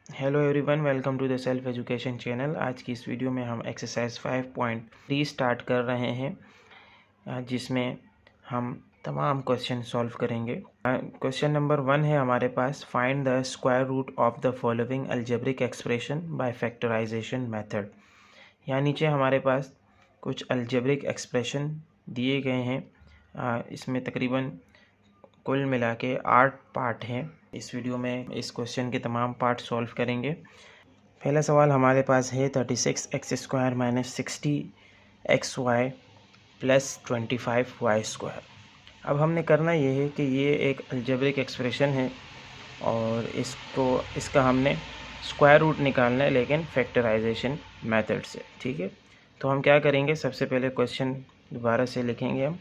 Hello everyone, welcome to the self education channel. आज की इस वीडियो में हम एक्सरसाइज 5.3 स्टार्ट कर रहे हैं, जिसमें हम तमाम क्वेश्चन सॉल्व करेंगे। क्वेश्चन नंबर 1 है हमारे पास, find the square root of the following algebraic expression by factorisation method. यहाँ नीचे हमारे पास कुछ अलजेब्रिक एक्सप्रेशन दिए गए हैं। इसमें तकरीबन कुल मिला के 8 पार्ट हैं। इस वीडियो में इस क्वेश्चन के तमाम पार्ट सॉल्व करेंगे। पहला सवाल हमारे पास है 36x² minus 60xy plus 25y²। अब हमने करना ये है कि ये एक अलजेब्रिक एक्सप्रेशन है और इसका हमने स्क्वायर रूट निकालना है, लेकिन फैक्टराइजेशन मेथड से। ठीक है, तो हम क्या करेंगे, सबसे पहले क्वेश्चन दोबारा से लिखेंगे हम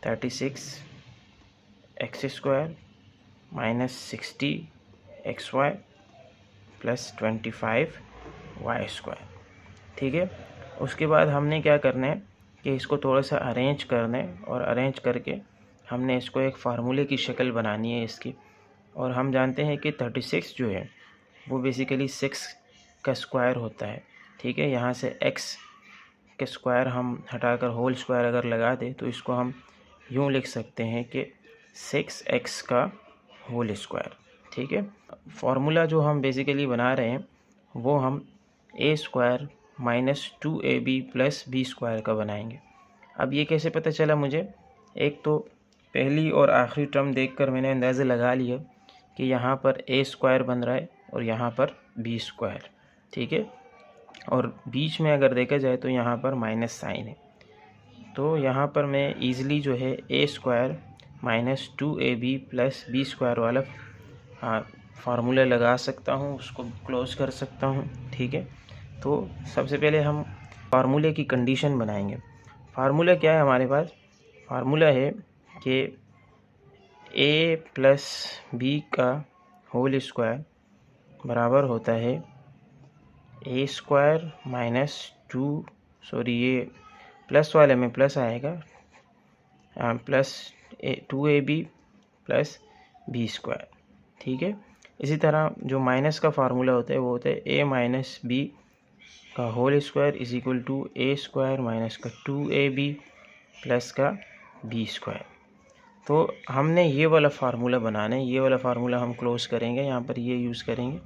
36x² minus 60xy plus 25y²। ठीक है, उसके बाद हमने क्या करना है कि इसको थोड़ा सा अरेंज करना है और अरेंज करके हमने इसको एक फार्मूले की शक्ल बनानी है इसकी। और हम जानते हैं कि 36 जो है वो बेसिकली 6 का स्क्वायर होता है। ठीक है, यहाँ से x के स्क्वायर हम हटाकर होल स्क्वायर अगर लगा दें तो इसको हम यूँ लिख सकते हैं कि 6x का होल स्क्वायर। ठीक है, फार्मूला जो हम बेसिकली बना रहे हैं वो हम a² minus 2ab plus b² का बनाएंगे। अब ये कैसे पता चला मुझे, एक तो पहली और आखिरी टर्म देखकर मैंने अंदाज़ा लगा लिया कि यहाँ पर a² बन रहा है और यहाँ पर b²। ठीक है, और बीच में अगर देखा जाए तो यहाँ पर माइनस साइन है, तो यहाँ पर मैं ईज़िली जो है a² minus 2ab plus b² वाला फार्मूला लगा सकता हूँ, उसको क्लोज कर सकता हूँ। ठीक है, तो सबसे पहले हम फार्मूले की कंडीशन बनाएंगे। फार्मूला क्या है हमारे पास, फार्मूला है कि a प्लस b का होल स्क्वायर बराबर होता है a² माइनस 2, सॉरी ये प्लस वाले में प्लस आएगा, प्लस 2ab प्लस b²। ठीक है, इसी तरह जो माइनस का फार्मूला होता है वो होता है a माइनस b का whole square is equal to a² minus का 2ab प्लस का b²। तो हमने ये वाला फार्मूला बनाना है, ये वाला फार्मूला हम क्लोज करेंगे, यहाँ पर ये यूज़ करेंगे।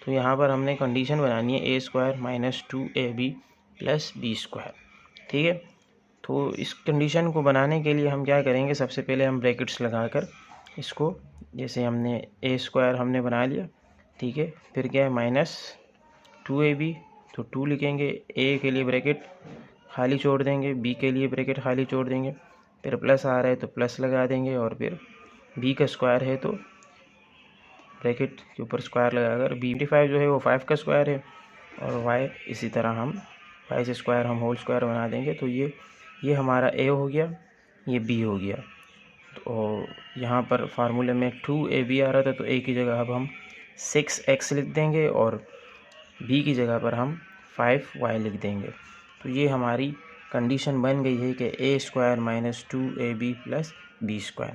तो यहाँ पर हमने कंडीशन बनानी है a² minus 2ab plus b²। ठीक है, तो इस कंडीशन को बनाने के लिए हम क्या करेंगे, सबसे पहले हम ब्रैकेट्स लगाकर इसको, जैसे हमने a² हमने बना लिया। ठीक है, फिर क्या है माइनस 2ab, तो 2 लिखेंगे, a के लिए ब्रैकेट खाली छोड़ देंगे, b के लिए ब्रैकेट खाली छोड़ देंगे, फिर प्लस आ रहा है तो प्लस लगा देंगे, और फिर b का स्क्वायर है तो ब्रैकेट के ऊपर स्क्वायर लगाकर b25 जो है वो 5 का स्क्वायर है, और y इसी तरह हम y से स्क्वायर हम होल स्क्वायर बना देंगे। तो ये हमारा a हो गया, ये b हो गया। तो यहाँ पर फार्मूले में 2ab आ रहा था तो a की जगह अब हम 6x लिख देंगे और b की जगह पर हम 5y लिख देंगे। तो ये हमारी कंडीशन बन गई है कि a² minus 2ab plus b²।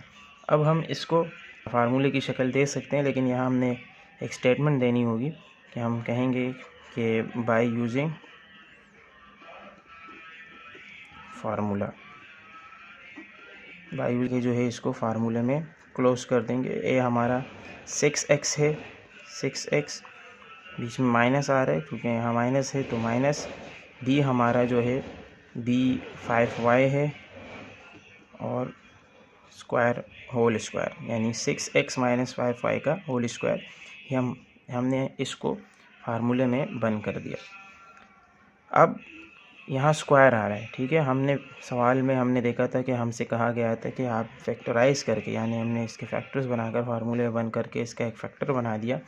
अब हम इसको फार्मूले की शक्ल दे सकते हैं, लेकिन यहाँ हमने एक स्टेटमेंट देनी होगी कि हम कहेंगे कि बाय यूजिंग फार्मूला, बाई के जो है इसको फार्मूले में क्लोज कर देंगे। a हमारा 6x है, 6x बीच में माइनस आ रहा है क्योंकि यहाँ माइनस है, तो माइनस b हमारा जो है b 5y है, और स्क्वायर होल स्क्वायर यानी 6x माइनस 5y का होल स्क्वायर, हमने इसको फार्मूले में बंद कर दिया। अब यहाँ स्क्वायर आ रहा है। ठीक है, हमने सवाल में हमने देखा था कि हमसे कहा गया था कि आप फैक्टराइज करके, यानी हमने इसके फैक्टर्स बनाकर फार्मूले बन करके इसका एक फैक्टर बना दिया।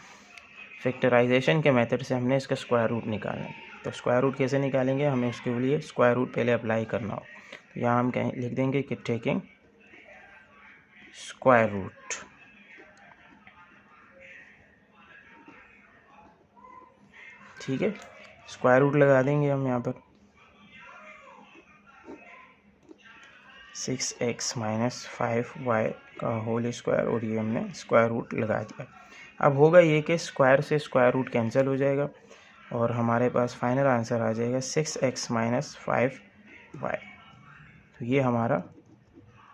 फैक्टराइजेशन के मेथड से हमने इसका स्क्वायर रूट निकालना है। तो स्क्वायर रूट कैसे निकालेंगे, हमें उसके लिए स्क्वायर रूट पहले अप्लाई करना हो। तो यहाँ हम लिख देंगे कि टेकिंग स्क्वायर रूट। ठीक है, स्क्वायर रूट लगा देंगे हम यहाँ पर 6x माइनस 5y का होल स्क्वायर, और ये हमने स्क्वायर रूट लगा दिया। अब होगा ये कि स्क्वायर से स्क्वायर रूट कैंसिल हो जाएगा और हमारे पास फाइनल आंसर आ जाएगा 6x - 5y। तो ये हमारा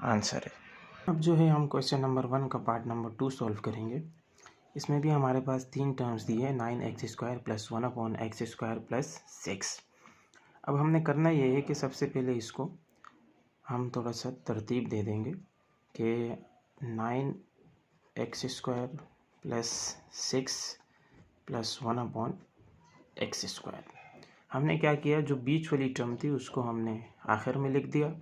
आंसर है। अब जो है हम क्वेश्चन नंबर 1 का पार्ट नंबर 2 सॉल्व करेंगे। इसमें भी हमारे पास 3 टर्म्स दी है, 9x² + 1/x² + 6। अब हमने करना ये है कि सबसे पहले इसको हम थोड़ा सा तरतीब दे देंगे कि 9x² + 6 + 1/x²। हमने क्या किया, जो बीच वाली टर्म थी उसको हमने आखिर में लिख दिया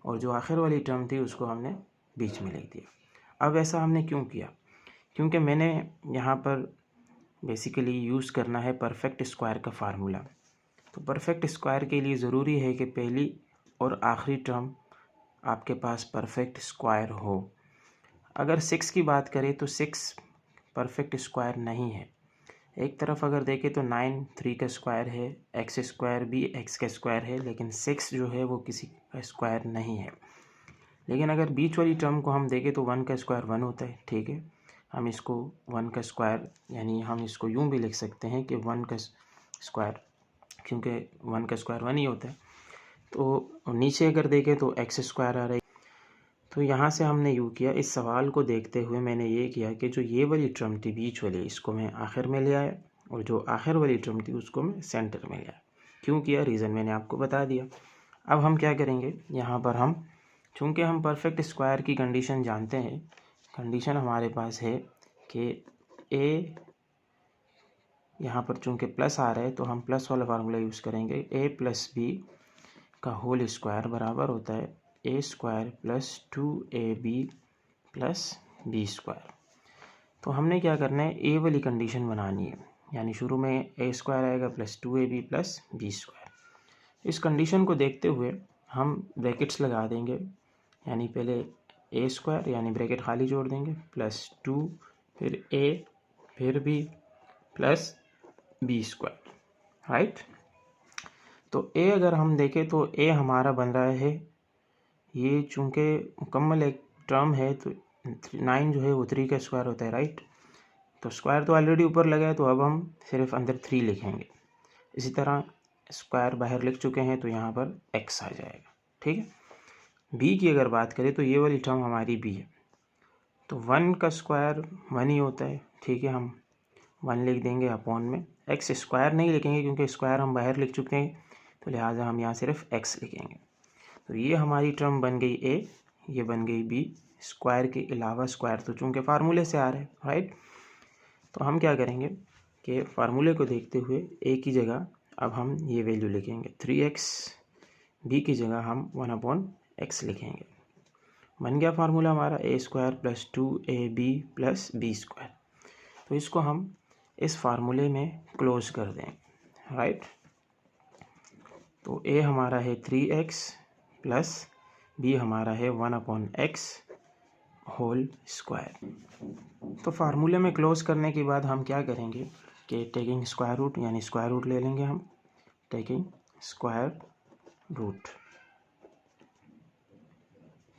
और जो आखिर वाली टर्म थी उसको हमने बीच में लिख दिया। अब ऐसा हमने क्यों किया? क्योंकि मैंने यहाँ पर बेसिकली यूज़ करना है परफेक्ट स्क्वायर का फार्मूला। तो परफेक्ट स्क्वायर के लिए ज़रूरी है कि पहली और आखिरी टर्म आपके पास परफेक्ट स्क्वायर हो। अगर 6 की बात करें तो 6 परफेक्ट स्क्वायर नहीं है। एक तरफ अगर देखें तो 9 3 का स्क्वायर है, x² भी x का स्क्वायर है, लेकिन 6 जो है वो किसी का स्क्वायर नहीं है। लेकिन अगर बीच वाली टर्म को हम देखें तो 1 का स्क्वायर 1 होता है, ठीक है। हम इसको 1 का स्क्वायर यानी हम इसको यूँ भी लिख सकते हैं कि 1 का स्क्वायर, क्योंकि 1 का स्क्वायर 1 ही होता है। तो नीचे अगर देखें तो x² आ रहा है। तो यहाँ से हमने यूँ किया, इस सवाल को देखते हुए मैंने ये किया कि जो ये वाली टर्म थी बीच वाली, इसको मैं आखिर में ले आया और जो आखिर वाली टर्म थी उसको मैं सेंटर में ले आया। क्यों किया, रीज़न मैंने आपको बता दिया। अब हम क्या करेंगे, यहाँ पर हम चूँकि हम परफेक्ट स्क्वायर की कंडीशन जानते हैं, कंडीशन हमारे पास है कि a यहाँ पर चूँकि प्लस आ रहा है तो हम प्लस वाला फार्मूला यूज़ करेंगे। a + b का होल स्क्वायर बराबर होता है a² + 2ab + b²। तो हमने क्या करना है, a वाली कंडीशन बनानी है, यानी शुरू में a² आएगा + 2ab + b²। इस कंडीशन को देखते हुए हम ब्रैकेट्स लगा देंगे, यानी पहले a² यानी ब्रैकेट खाली जोड़ देंगे +2 फिर a फिर b + b², राइट। तो a अगर हम देखें तो a हमारा बन रहा है, ये चूँकि मुकम्मल एक टर्म है तो 9 जो है वो 3 का स्क्वायर होता है, राइट। तो स्क्वायर तो ऑलरेडी ऊपर लगा है तो अब हम सिर्फ अंदर 3 लिखेंगे। इसी तरह स्क्वायर बाहर लिख चुके हैं तो यहाँ पर x आ जाएगा, ठीक है। b की अगर बात करें तो ये वाली टर्म हमारी b है, तो 1 का स्क्वायर 1 ही होता है, ठीक है। हम 1 लिख देंगे अपॉन में, x² नहीं लिखेंगे क्योंकि स्क्वायर हम बाहर लिख चुके हैं, तो लिहाजा हम यहाँ सिर्फ x लिखेंगे। तो ये हमारी टर्म बन गई a, ये बन गई b। स्क्वायर के अलावा स्क्वायर तो चूँकि फार्मूले से आ रहा है, राइट। तो हम क्या करेंगे कि फार्मूले को देखते हुए a की जगह अब हम ये वैल्यू लिखेंगे 3x, b की जगह हम 1/x लिखेंगे। बन गया फार्मूला हमारा a² + 2ab + b²। तो इसको हम इस फार्मूले में क्लोज कर दें, राइट। तो a हमारा है 3x + b हमारा है 1/x होल स्क्वायर। तो फार्मूले में क्लोज करने के बाद हम क्या करेंगे कि टेकिंग स्क्वायर रूट यानी स्क्वायर रूट ले लेंगे हम, टेकिंग स्क्वायर रूट,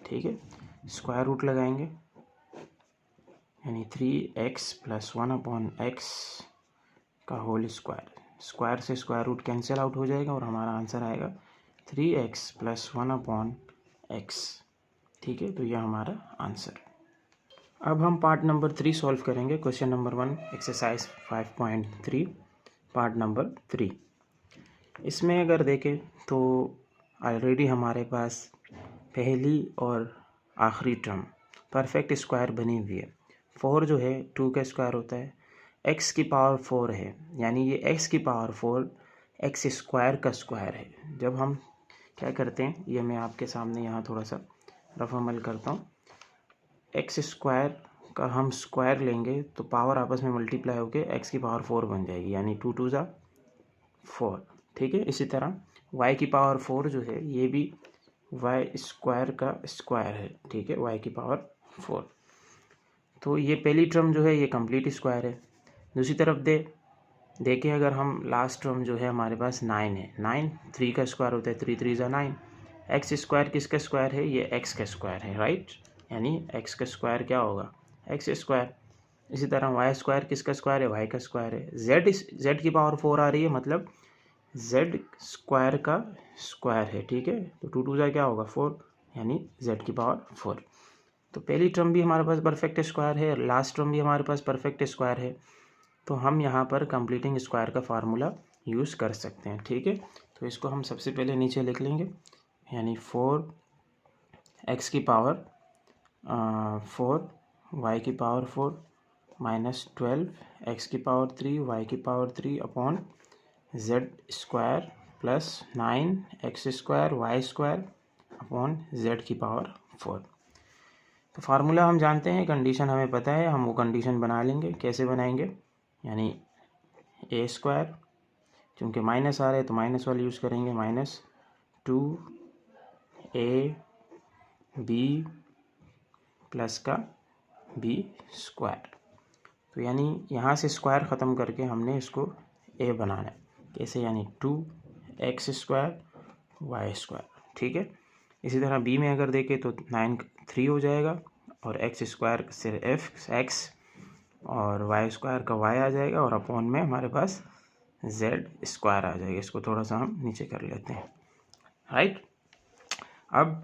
ठीक है। स्क्वायर रूट लगाएंगे यानी 3x + 1/x का होल स्क्वायर। स्क्वायर से स्क्वायर रूट कैंसिल आउट हो जाएगा और हमारा आंसर आएगा 3x + 1/x, ठीक है। तो यह हमारा आंसर। अब हम पार्ट नंबर 3 सॉल्व करेंगे। Question number 1 exercise 5.3 part number 3। इसमें अगर देखें तो ऑलरेडी हमारे पास पहली और आखिरी टर्म परफेक्ट स्क्वायर बनी हुई है। 4 जो है 2 का स्क्वायर होता है, x की पावर 4 है, यानी ये x की पावर 4 x² का स्क्वायर है। जब हम क्या करते हैं, ये मैं आपके सामने यहाँ थोड़ा सा रफ अमल करता हूँ। x² का हम स्क्वायर लेंगे तो पावर आपस में मल्टीप्लाई होकर x की पावर 4 बन जाएगी, यानी 2 2 ज़ा 4, ठीक है। इसी तरह y की पावर 4 जो है ये भी y² का स्क्वायर है, ठीक है, y की पावर 4। तो ये पहली टर्म जो है ये कंप्लीट स्क्वायर है। दूसरी तरफ देखिए अगर हम लास्ट टर्म जो है हमारे पास 9 है, 9 3 का स्क्वायर होता है, 3 3 ज़ा 9। x² किसका स्क्वायर है, ये x का स्क्वायर है, राइट। यानी x का स्क्वायर क्या होगा, x²। इसी तरह वाई स्क्वायर किसका स्क्वायर है, वाई का स्क्वायर है। जेड की पावर 4 आ रही है, मतलब जेड स्क्वायर का स्क्वायर है, ठीक है। तो 2 2 क्या होगा 4, यानी जेड की पावर 4। तो पहली टर्म भी हमारे पास परफेक्ट स्क्वायर है, लास्ट टर्म भी हमारे पास परफेक्ट स्क्वायर है, तो हम यहाँ पर कंप्लीटिंग स्क्वायर का फार्मूला यूज़ कर सकते हैं, ठीक है। तो इसको हम सबसे पहले नीचे लिख लेंगे, यानी 4x की पावर 4, y की पावर 4 माइनस 12x की पावर 3, y की power 3 upon Z square plus 9x square Y square upon Z की पावर 4। तो फार्मूला हम जानते हैं, कंडीशन हमें पता है, हम वो कंडीशन बना लेंगे। कैसे बनाएंगे, यानी ए स्क्वायर, चूँकि माइनस आ रहे हैं तो माइनस वाले यूज़ करेंगे, माइनस 2ab प्लस का बी स्क्वायर। तो यानी यहाँ से स्क्वायर ख़त्म करके हमने इसको ए बनाना है। कैसे, यानी 2x स्क्वायर वाई स्क्वायर, ठीक है। इसी तरह बी में अगर देखें तो 9 3 हो जाएगा, और एक्स स्क्वायर सिर्फ एक्स और वाई स्क्वायर का वाई आ जाएगा, और अपॉन में हमारे पास जेड स्क्वायर आ जाएगा। इसको थोड़ा सा हम नीचे कर लेते हैं, राइट। अब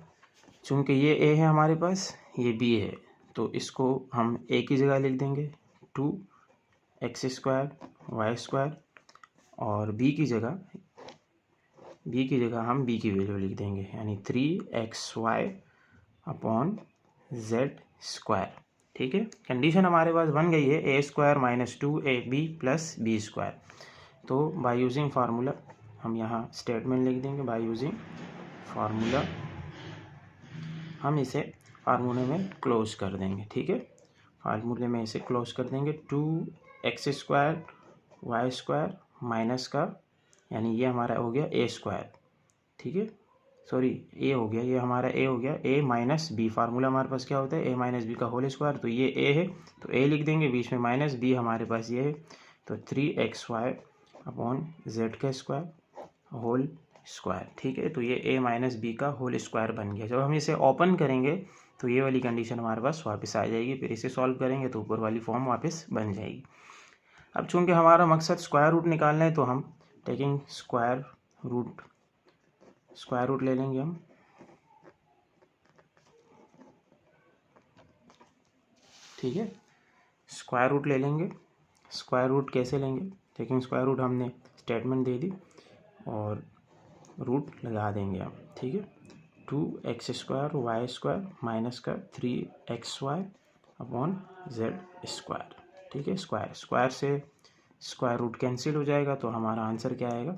चूँकि ये ए है हमारे पास, ये बी है, तो इसको हम ए की जगह लिख देंगे 2x स्क्वायर वाई स्क्वायर, और बी की जगह हम बी की वैल्यू लिख देंगे, यानी 3xy अपॉन जेड स्क्वायर, ठीक है। कंडीशन हमारे पास बन गई है, a square minus 2ab plus b square. तो बाय यूजिंग फार्मूला हम यहाँ स्टेटमेंट लिख देंगे, बाय यूजिंग फार्मूला हम इसे फार्मूले में क्लोज कर देंगे, ठीक है। फार्मूले में इसे क्लोज कर देंगे, 2x square Y square minus का, यानी ये हमारा हो गया ए स्क्वायर, ठीक है, सॉरी ए हो गया, ये हमारा ए हो गया, ए माइनस बी। फार्मूला हमारे पास क्या होता है, ए माइनस बी का होल स्क्वायर। तो ये ए है तो ए लिख देंगे, बीच में माइनस, बी हमारे पास ये है, तो 3xy अपॉन जेड का स्क्वायर होल स्क्वायर, ठीक है। तो ये ए माइनस बी का होल स्क्वायर बन गया। जब हम इसे ओपन करेंगे तो ये वाली कंडीशन हमारे पास वापस आ जाएगी, फिर इसे सॉल्व करेंगे तो ऊपर वाली फॉर्म वापस बन जाएगी। अब चूंकि हमारा मकसद स्क्वायर रूट निकालना है, तो हम टेकिंग स्क्वायर रूट ले लेंगे हम, ठीक है। स्क्वायर रूट ले लेंगे। स्क्वायर रूट कैसे लेंगे, टेकिंग स्क्वायर रूट, हमने स्टेटमेंट दे दी और रूट लगा देंगे हम, ठीक है। 2x square Y square minus का 3xy अपॉन जेड स्क्वायर, ठीक है। स्क्वायर से स्क्वायर रूट कैंसिल हो जाएगा, तो हमारा आंसर क्या आएगा,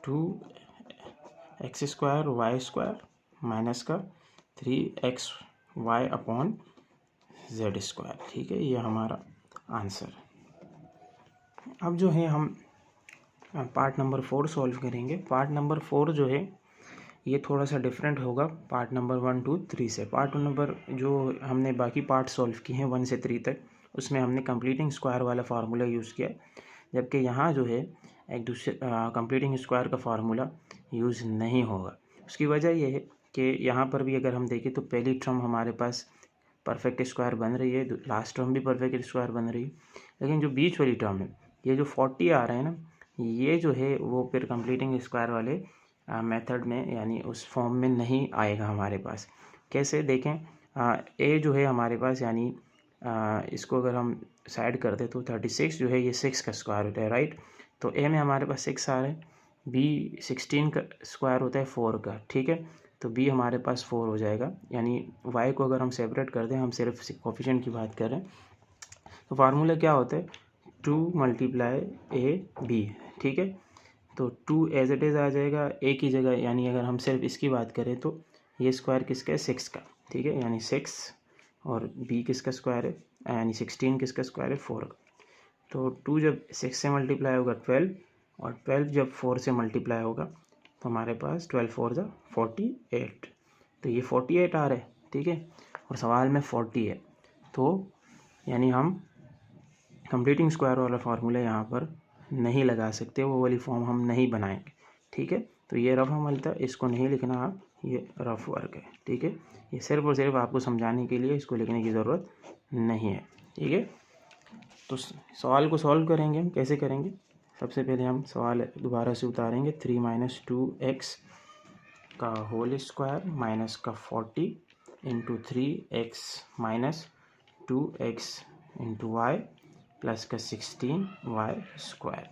2x square Y square minus का 3xy अपॉन जेड स्क्वायर, ठीक है। ये हमारा आंसर। अब जो है हम पार्ट नंबर 4 सॉल्व करेंगे। पार्ट नंबर 4 जो है ये थोड़ा सा डिफरेंट होगा पार्ट नंबर 1 2 3 से। पार्ट नंबर जो हमने बाकी पार्ट सॉल्व किए हैं 1 से 3 तक, उसमें हमने कंप्लीटिंग स्क्वायर वाला फार्मूला यूज़ किया, जबकि यहाँ जो है एक दूसरे कंप्लीटिंग स्क्वायर का फार्मूला यूज़ नहीं होगा। उसकी वजह यह है कि यहाँ पर भी अगर हम देखें तो पहली टर्म हमारे पास परफेक्ट स्क्वायर बन रही है, लास्ट टर्म भी परफेक्ट स्क्वायर बन रही है, लेकिन जो बीच वाली टर्म है, ये जो 40 आ रहे हैं ना, ये जो है वो फिर कंप्लीटिंग स्क्वायर वाले मेथड में, यानी उस फॉर्म में नहीं आएगा हमारे पास। कैसे देखें, ए जो है हमारे पास, यानी इसको अगर हम साइड कर दे तो 36 जो है ये 6 का स्क्वायर होता है, राइट। तो ए में हमारे पास 6 आ रहा है, बी 16 का स्क्वायर होता है 4 का, ठीक है। तो बी हमारे पास 4 हो जाएगा, यानी वाई को अगर हम सेपरेट कर दें, हम सिर्फ कोफिशिएंट की बात कर रहे हैं, तो फार्मूला क्या होता है, 2 मल्टीप्लाई ए बी, ठीक है। तो 2 एज इट इज़ आ जाएगा ए की जगह, यानी अगर हम सिर्फ इसकी बात करें तो ये स्क्वायर किसका है, 6 का, ठीक है, यानी 6, और बी किसका स्क्वायर है, यानी 16 किसका स्क्वायर है, 4 का। तो 2 जब 6 से मल्टीप्लाई होगा 12, और 12 जब 4 से मल्टीप्लाई होगा तो हमारे पास 12 4 जा 48, तो ये 48 आ रहा है, ठीक है। और सवाल में 40 है, तो यानी हम कंप्लीटिंग स्क्वायर वाला फार्मूला यहाँ पर नहीं लगा सकते, वो वाली फॉर्म हम नहीं बनाएंगे, ठीक है। तो ये रफ अमल था, इसको नहीं लिखना आप, ये रफ वर्क है, ठीक है। ये सिर्फ और सिर्फ आपको समझाने के लिए, इसको लिखने की ज़रूरत नहीं है, ठीक है। तो सवाल को सॉल्व करेंगे हम, कैसे करेंगे? सबसे पहले हम सवाल दोबारा से उतारेंगे। 3 माइनस 2x का होल स्क्वायर माइनस का 40 into 3x minus 2x into Y plus का 16y स्क्वायर।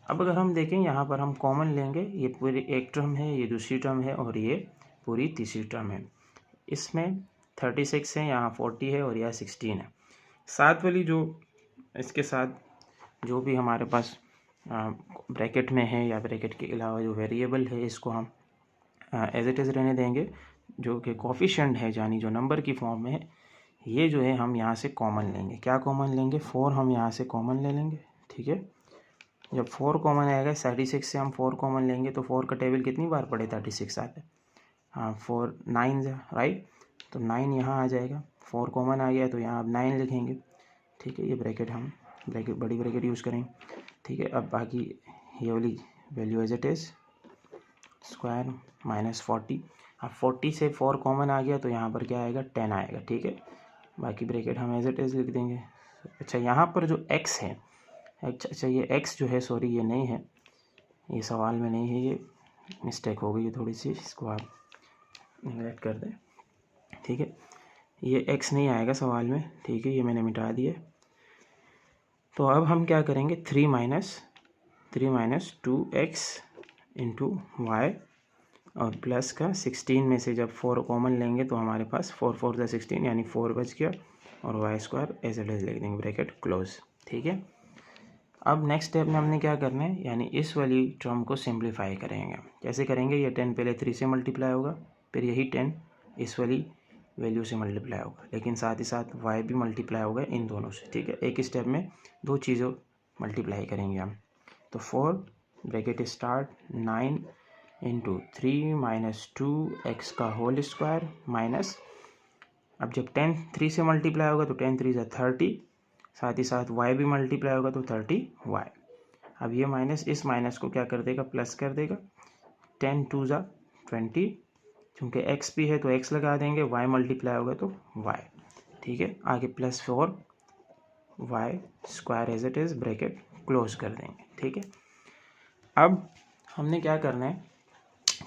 अब अगर हम देखें यहाँ पर हम कॉमन लेंगे, ये पूरी एक टर्म है, ये दूसरी टर्म है और ये पूरी तीसरी टर्म है। इसमें 36 है, यहाँ 40 है और यह 16 है। साथ वाली जो इसके साथ जो भी हमारे पास ब्रैकेट में है या ब्रैकेट के अलावा जो वेरिएबल है, इसको हम एज इट इज़ रहने देंगे। जो कि कोफिशिएंट है, यानी जो नंबर की फॉर्म में है, ये जो है हम यहाँ से कॉमन लेंगे। क्या कॉमन लेंगे? 4 हम यहाँ से कॉमन ले लेंगे, ठीक है। जब 4 कॉमन आएगा, 36 से हम 4 कॉमन लेंगे तो 4 का टेबल कितनी बार पड़े? 36 आता है। हाँ, 4 9 राइट, तो 9 यहाँ आ जाएगा। 4 कॉमन आ गया तो यहाँ अब 9 लिखेंगे, ठीक है। ये ब्रैकेट हम बड़ी ब्रैकेट यूज़ करेंगे, ठीक है। अब बाकी ये वाली value as it is square minus 40। अब 40 से 4 कॉमन आ गया तो यहाँ पर क्या आएगा? 10 आएगा, ठीक है। बाकी ब्रैकेट हम एज इट इज़ लिख देंगे। अच्छा, यहाँ पर जो x है, अच्छा ये x जो है, सॉरी ये नहीं है, ये सवाल में नहीं है, ये मिस्टेक हो गई है थोड़ी सी, इसको आप निगलेक्ट कर दें, ठीक है। ये x नहीं आएगा सवाल में, ठीक है, ये मैंने मिटा दिया। तो अब हम क्या करेंगे? 3 माइनस 2x इंटू वाई और प्लस का 16 में से जब 4 कॉमन लेंगे तो हमारे पास 4 4 + 16 यानी 4 बच गया और y square as it is लिख देंगे, ब्रैकेट क्लोज, ठीक है। अब नेक्स्ट स्टेप में हमने क्या करना है, यानी इस वाली टर्म को सिंप्लीफाई करेंगे। कैसे करेंगे? ये 10 पहले 3 से मल्टीप्लाई होगा, फिर यही 10 इस वाली वैल्यू से मल्टीप्लाई होगा, लेकिन साथ ही साथ y भी मल्टीप्लाई होगा इन दोनों से, ठीक है। एक स्टेप में दो चीज़ों मल्टीप्लाई करेंगे हम। तो 4 bracket start 9 into 3 minus 2x का होल स्क्वायर माइनस, अब जब 10 3 से मल्टीप्लाई होगा तो 10 3 = 30, साथ ही साथ y भी मल्टीप्लाई होगा तो 30y। अब ये माइनस इस माइनस को क्या कर देगा? प्लस कर देगा। 10 2 = 20, चूँकि x भी है तो x लगा देंगे, y मल्टीप्लाई होगा तो y, ठीक है। आगे plus 4y square as it is, bracket close कर देंगे, ठीक है। अब हमने क्या करना है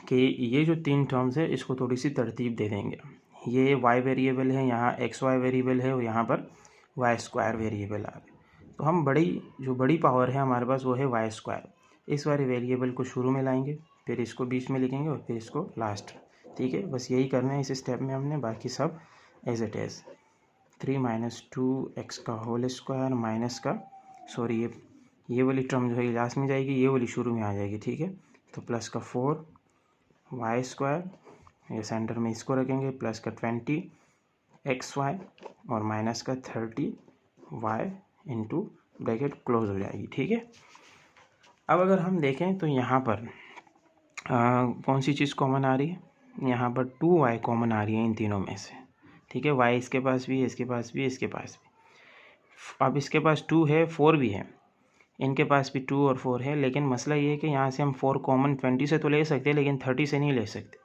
कि ये जो 3 टर्म्स है इसको थोड़ी सी तरतीब दे देंगे। ये y वेरिएबल है, यहाँ xy वेरिएबल है और यहाँ पर वाई स्क्वायर वेरिएबल आ गए। तो हम बड़ी पावर है हमारे पास वो है वाई स्क्वायर। इस वाले वेरिएबल को शुरू में लाएंगे, फिर इसको बीच में लिखेंगे और फिर इसको लास्ट, ठीक है। बस यही करना है इस स्टेप में हमने, बाकी सब as it is. 3 minus 2x का होल स्क्वायर माइनस का, सॉरी ये वाली टर्म जो है लास्ट में जाएगी, ये वाली शुरू में आ जाएगी, ठीक है। तो प्लस का 4 वाई स्क्वायर, ये सेंटर में इसको रखेंगे, प्लस का 20 xy और माइनस का 30y इंटू ब्रैकेट क्लोज हो जाएगी, ठीक है। अब अगर हम देखें तो यहाँ पर कौन सी चीज़ कॉमन आ रही है? यहाँ पर 2y कॉमन आ रही है इन तीनों में से, ठीक है। y इसके पास भी है, इसके पास भी है, इसके पास भी। अब इसके पास 2 है, 4 भी है, इनके पास भी 2 और 4 है, लेकिन मसला ये है कि यहाँ से हम 4 कॉमन 20 से तो ले सकते हैं, लेकिन 30 से नहीं ले सकते,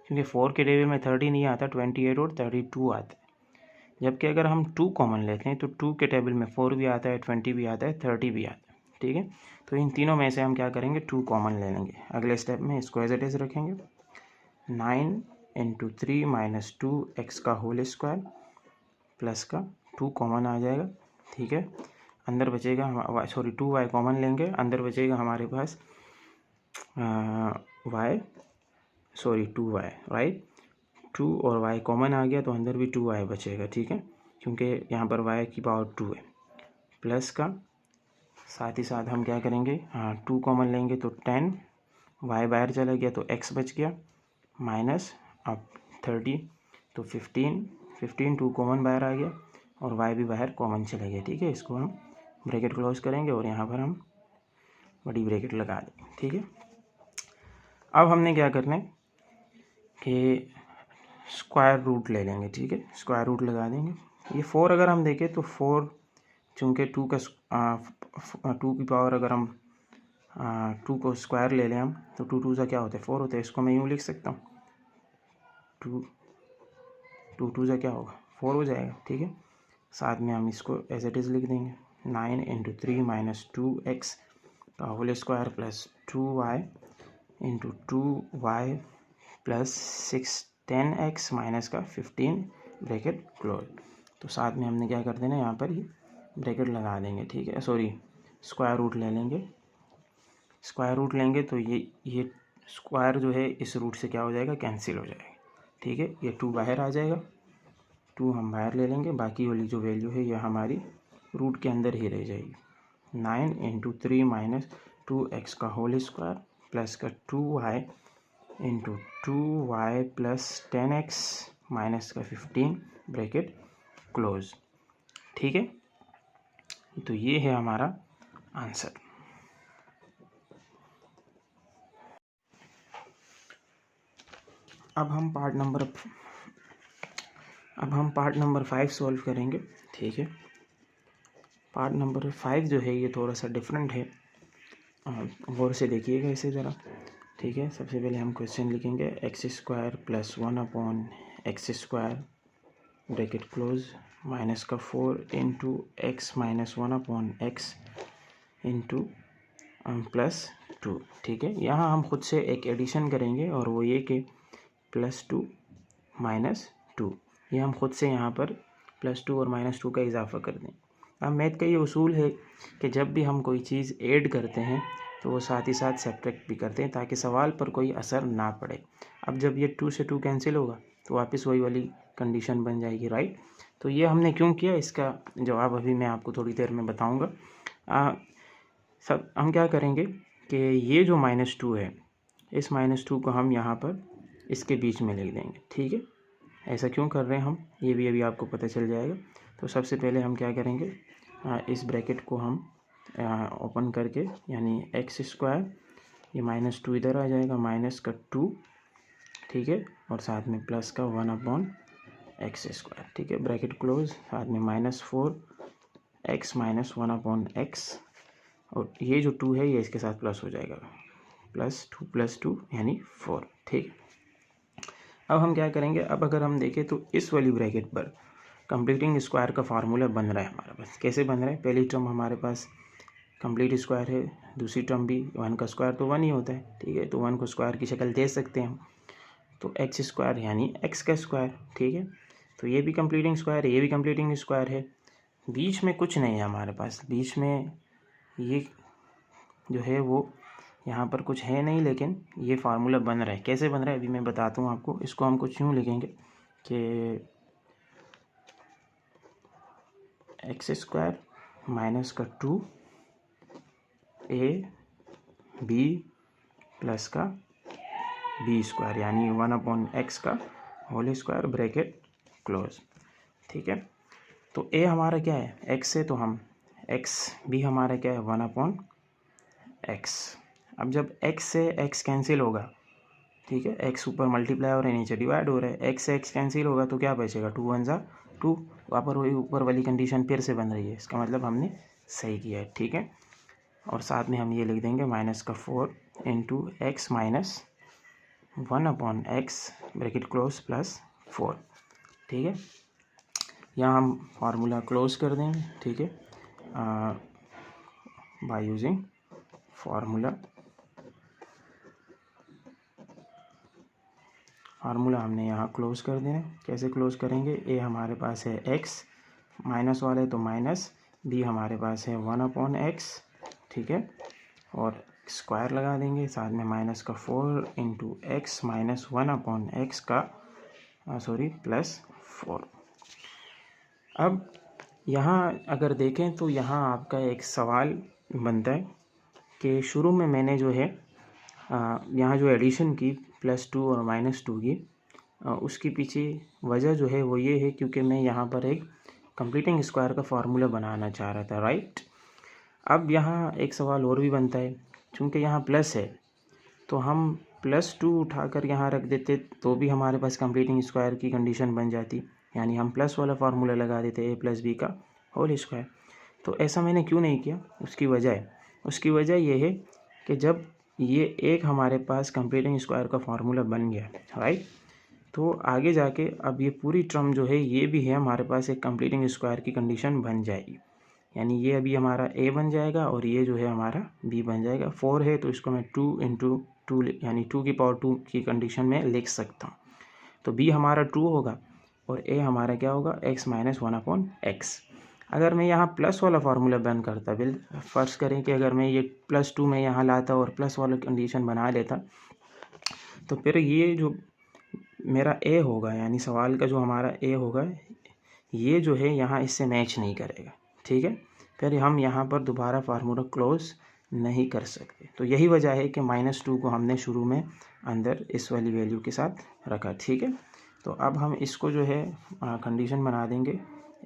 क्योंकि 4 के टेबल में 30 नहीं आता, 28 और 32 आता है। जबकि अगर हम 2 कॉमन लेते हैं तो 2 के टेबल में 4 भी आता है, 20 भी आता है, 30 भी आता है, ठीक है। तो इन तीनों में से हम क्या करेंगे? 2 कॉमन ले लेंगे। अगले स्टेप में इसको एज इट इज़ रखेंगे। 9 इंटू 3 माइनस 2x का होल स्क्वायर प्लस का 2 कॉमन आ जाएगा, ठीक है। अंदर बचेगा 2y कॉमन लेंगे, अंदर बचेगा हमारे पास 2y राइट। 2 और y कॉमन आ गया तो अंदर भी 2y बचेगा, ठीक है, क्योंकि यहाँ पर y की पावर 2 है। प्लस का साथ ही साथ हम क्या करेंगे? 2 कॉमन लेंगे तो 10, y बाहर चला गया तो x बच गया, माइनस अब 30 तो 15 2 कॉमन बाहर आ गया और y भी बाहर कॉमन चला गया, ठीक है। इसको हम ब्रैकेट क्लोज करेंगे और यहाँ पर हम बड़ी ब्रैकेट लगा देंगे, ठीक है। अब हमने क्या करना है कि स्क्वायर रूट ले लेंगे, ठीक है। स्क्वायर रूट लगा देंगे। ये 4 अगर हम देखें तो 4 चूँकि 2 की पावर अगर हम 2 को स्क्वायर ले लें हम तो 2 2 क्या होता है? 4 होता है। इसको मैं यूँ लिख सकता हूँ टू टू से क्या होगा 4 हो जाएगा, ठीक है। साथ में हम इसको एज इट इज़ लिख देंगे 9 इंटू 3 माइनस 2x का whole square plus 2y into 2y plus 10x minus का 15 ब्रैकेट क्लोज। तो साथ में हमने क्या कर देना यहाँ पर ही ब्रैकेट लगा देंगे, ठीक है। सॉरी, स्क्वायर रूट ले लेंगे। स्क्वायर रूट लेंगे तो ये स्क्वायर जो है इस रूट से क्या हो जाएगा, कैंसिल हो जाएगा, ठीक है। ये 2 बाहर आ जाएगा, 2 हम बाहर ले लेंगे, बाकी वाली जो वैल्यू है ये हमारी रूट के अंदर ही रह जाएगी। 9 इंटू 3 माइनस 2x का होल स्क्वायर प्लस का 2y into 2y plus 10x minus का 15 ब्रैकेट क्लोज, ठीक है। तो ये है हमारा आंसर। अब हम पार्ट नंबर 5 सॉल्व करेंगे, ठीक है। पार्ट नंबर 5 जो है ये थोड़ा सा डिफरेंट है, गौर से देखिएगा इसे ज़रा, ठीक है। सबसे पहले हम क्वेश्चन लिखेंगे x square plus 1 upon x square bracket close minus का 4 into x minus 1 upon x into plus 2, ठीक है। यहाँ हम खुद से एक एडिशन करेंगे और वो ये कि +2 माइनस 2, ये हम खुद से यहाँ पर +2 और -2 का इजाफा कर दें। अब मैथ का ये उसूल है कि जब भी हम कोई चीज़ ऐड करते हैं तो वो साथ ही साथ सब्ट्रैक्ट भी करते हैं ताकि सवाल पर कोई असर ना पड़े। अब जब ये 2 से 2 कैंसिल होगा तो वापस वही वाली कंडीशन बन जाएगी, राइट। तो ये हमने क्यों किया, इसका जवाब अभी मैं आपको थोड़ी देर में बताऊँगा। सब हम क्या करेंगे कि ये जो -2 है, इस -2 को हम यहाँ पर इसके बीच में लिख देंगे, ठीक है। ऐसा क्यों कर रहे हैं हम, ये भी अभी आपको पता चल जाएगा। तो सबसे पहले हम क्या करेंगे, इस ब्रैकेट को हम ओपन करके, यानी एक्स स्क्वायर, ये -2 इधर आ जाएगा, माइनस का 2, ठीक है, और साथ में प्लस का 1 अपॉन एक्स स्क्वायर, ठीक है, ब्रैकेट क्लोज। साथ में -4x माइनस 1 अपॉन एक्स, और ये जो 2 है ये इसके साथ प्लस हो जाएगा, +2 यानी 4, ठीक। अब हम क्या करेंगे, अब अगर हम देखें तो इस वाली ब्रैकेट पर कंप्लीटिंग स्क्वायर का फार्मूला बन रहा है हमारे पास। कैसे बन रहा है, पहली टर्म हमारे पास कंप्लीट स्क्वायर है, दूसरी टर्म भी 1 का स्क्वायर तो 1 ही होता है, ठीक है। तो 1 को स्क्वायर की शक्ल दे सकते हैं हम, तो एक्स स्क्वायर यानी x का स्क्वायर, ठीक है। तो ये भी कंप्लीटिंग स्क्वायर है, ये भी कंप्लीटिंग स्क्वायर है, बीच में कुछ नहीं है हमारे पास, बीच में ये जो है वो यहाँ पर कुछ है नहीं, लेकिन ये फार्मूला बन रहा है। कैसे बन रहा है अभी मैं बताता हूँ आपको। इसको हम कुछ यूँ लिखेंगे कि एक्स स्क्वायर माइनस का 2ab प्लस का b स्क्वायर, यानी 1 अपॉन एक्स का होल स्क्वायर ब्रैकेट क्लोज, ठीक है। तो a हमारा क्या है, x है, तो हम x भी हमारा क्या है 1 अपॉन एक्स। अब जब x से x कैंसिल होगा, ठीक है, x ऊपर मल्टीप्लाई हो रहा है, नीचे डिवाइड हो रहा है, x से x कैंसिल होगा तो क्या बचेगा, 2 1 जा 2, वापस वही ऊपर वाली कंडीशन फिर से बन रही है। इसका मतलब हमने सही किया है, ठीक है। और साथ में हम ये लिख देंगे माइनस का 4 into x minus 1 upon x bracket close plus 4, ठीक है। यहाँ हम फार्मूला क्लोज कर देंगे, ठीक है, बाय यूजिंग फार्मूला हमने यहाँ क्लोज कर देना। कैसे क्लोज करेंगे, ए हमारे पास है x, माइनस वाले तो माइनस, बी हमारे पास है 1 अपॉन एक्स, ठीक है, और स्क्वायर लगा देंगे, साथ में माइनस का 4 into x minus 1 upon x का प्लस 4। अब यहाँ अगर देखें तो यहाँ आपका एक सवाल बनता है कि शुरू में मैंने जो है यहाँ जो एडिशन की +2 और -2 की, उसकी पीछे वजह जो है वो ये है क्योंकि मैं यहाँ पर एक कंप्लीटिंग स्क्वायर का फार्मूला बनाना चाह रहा था, राइट। अब यहाँ एक सवाल और भी बनता है, चूँकि यहाँ प्लस है तो हम +2 उठाकर यहाँ रख देते तो भी हमारे पास कंप्लीटिंग स्क्वायर की कंडीशन बन जाती, यानी हम प्लस वाला फार्मूला लगा देते a + b का होल स्क्वायर। तो ऐसा मैंने क्यों नहीं किया, उसकी वजह ये है कि जब ये एक हमारे पास कंप्लीटिंग स्क्वायर का फार्मूला बन गया, राइट, तो आगे जाके अब ये पूरी टर्म जो है ये भी है हमारे पास एक कंप्लीटिंग स्क्वायर की कंडीशन बन जाएगी, यानी ये अभी हमारा a बन जाएगा और ये जो है हमारा b बन जाएगा। 4 है तो इसको मैं 2 इंटू 2 यानी 2 की पावर 2 की कंडीशन में लिख सकता हूँ। तो b हमारा 2 होगा और a हमारा क्या होगा, x माइनस 1/x। अगर मैं यहाँ प्लस वाला फार्मूला बन करता, फर्ज करें कि अगर मैं ये +2 में यहाँ लाता और प्लस वाला कंडीशन बना लेता, तो फिर ये जो मेरा a होगा, यानी सवाल का जो हमारा a होगा, ये जो है यहाँ इससे मैच नहीं करेगा, ठीक है। फिर हम यहाँ पर दोबारा फार्मूला क्लोज नहीं कर सकते। तो यही वजह है कि -2 को हमने शुरू में अंदर इस वाली वैल्यू के साथ रखा, ठीक है। तो अब हम इसको जो है कंडीशन बना देंगे,